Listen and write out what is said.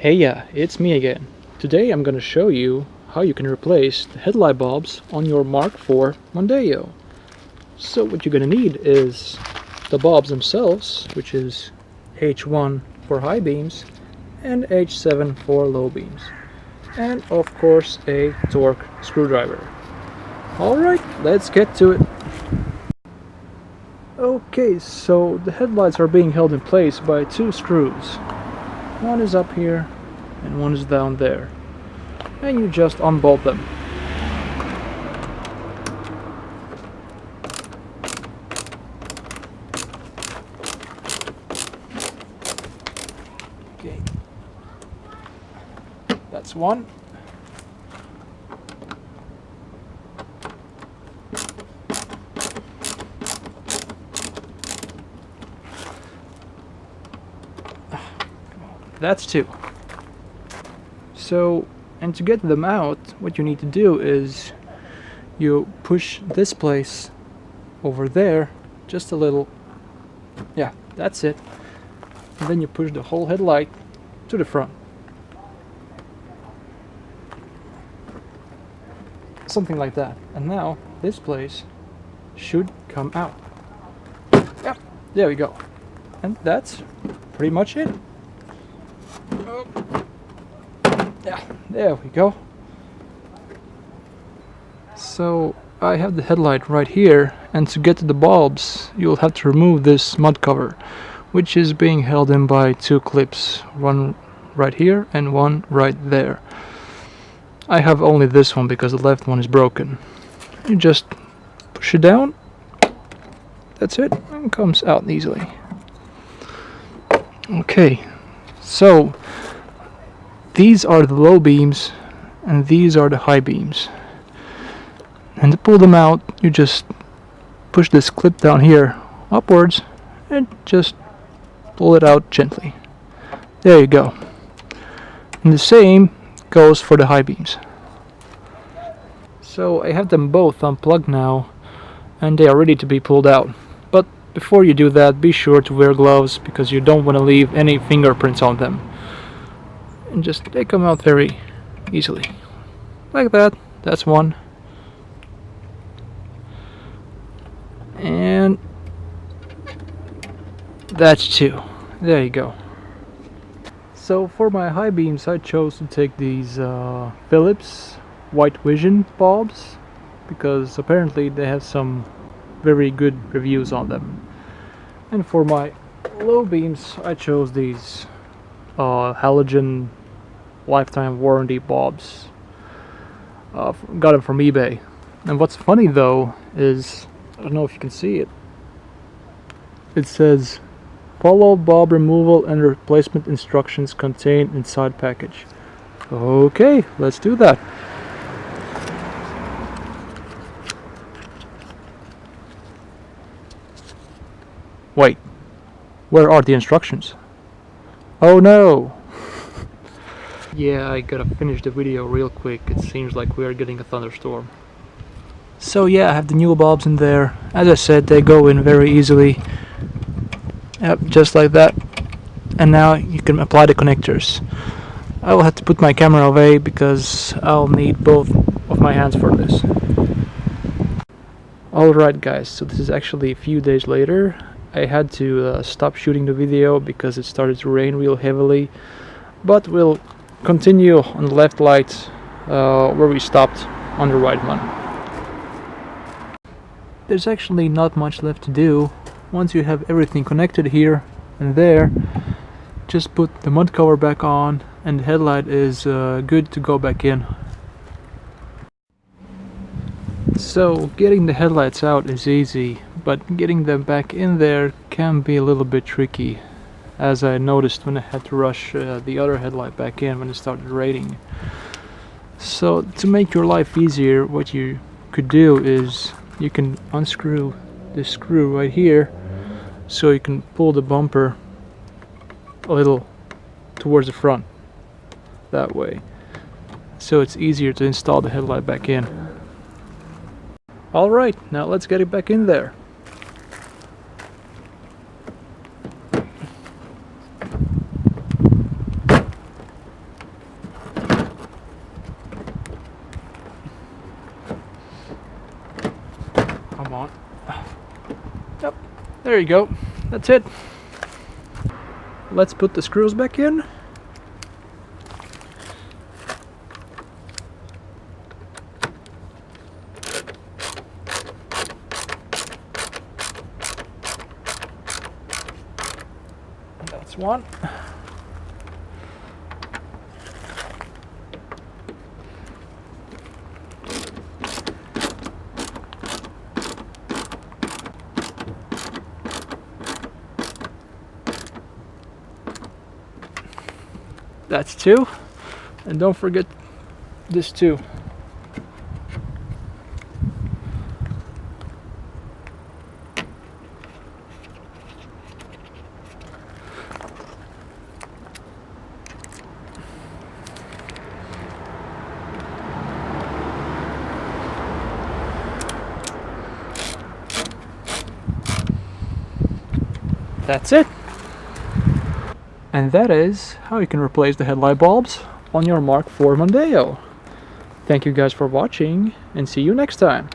Hey, yeah, it's me again. Today I'm gonna show you how you can replace the headlight bulbs on your Mark IV Mondeo. So what you're gonna need is the bulbs themselves, which is H1 for high beams and H7 for low beams. And of course a torque screwdriver. Alright, let's get to it. Okay, so the headlights are being held in place by two screws. One is up here and one is down there, and you just unbolt them. Okay, that's one. That's two. So, and to get them out, what you need to do is you push this place over there just a little. Yeah, that's it. And then you push the whole headlight to the front. Something like that. And now this place should come out. Yeah, there we go. And that's pretty much it. Yeah, there we go. So I have the headlight right here, and to get to the bulbs you'll have to remove this mud cover, which is being held in by two clips, one right here and one right there. I have only this one because the left one is broken. You just push it down, that's it, and it comes out easily. Okay, so these are the low beams and these are the high beams. And to pull them out, you just push this clip down here upwards and just pull it out gently. There you go. And the same goes for the high beams. So I have them both unplugged now and they are ready to be pulled out. But before you do that, be sure to wear gloves because you don't want to leave any fingerprints on them. And just they come out very easily. Like that. That's one. And that's two. There you go. So for my high beams I chose to take these Philips White Vision bulbs because apparently they have some very good reviews on them. And for my low beams I chose these halogen lifetime warranty bulbs. Got them from eBay. And what's funny though is, I don't know if you can see it, it says follow bulb removal and replacement instructions contained inside package. Okay, let's do that. Wait, where are the instructions? Oh no! Yeah, I gotta finish the video real quick. It seems like we are getting a thunderstorm. So yeah, I have the new bulbs in there. As I said, they go in very easily. Yep, just like that. And now you can apply the connectors. I will have to put my camera away because I'll need both of my hands for this. Alright guys, so this is actually a few days later. I had to stop shooting the video because it started to rain real heavily. But we'll continue on the left light where we stopped on the right one. There's actually not much left to do. Once you have everything connected here and there, just put the mud cover back on and the headlight is good to go back in. So getting the headlights out is easy, but getting them back in there can be a little bit tricky, as I noticed when I had to rush the other headlight back in when it started raining. So to make your life easier, what you could do is you can unscrew this screw right here so you can pull the bumper a little towards the front that way, so it's easier to install the headlight back in. Alright, now let's get it back in there. There you go. That's it. Let's put the screws back in. That's one. That's two. And don't forget this too. That's it. And that is how you can replace the headlight bulbs on your Mk4 Mondeo. Thank you guys for watching, and see you next time.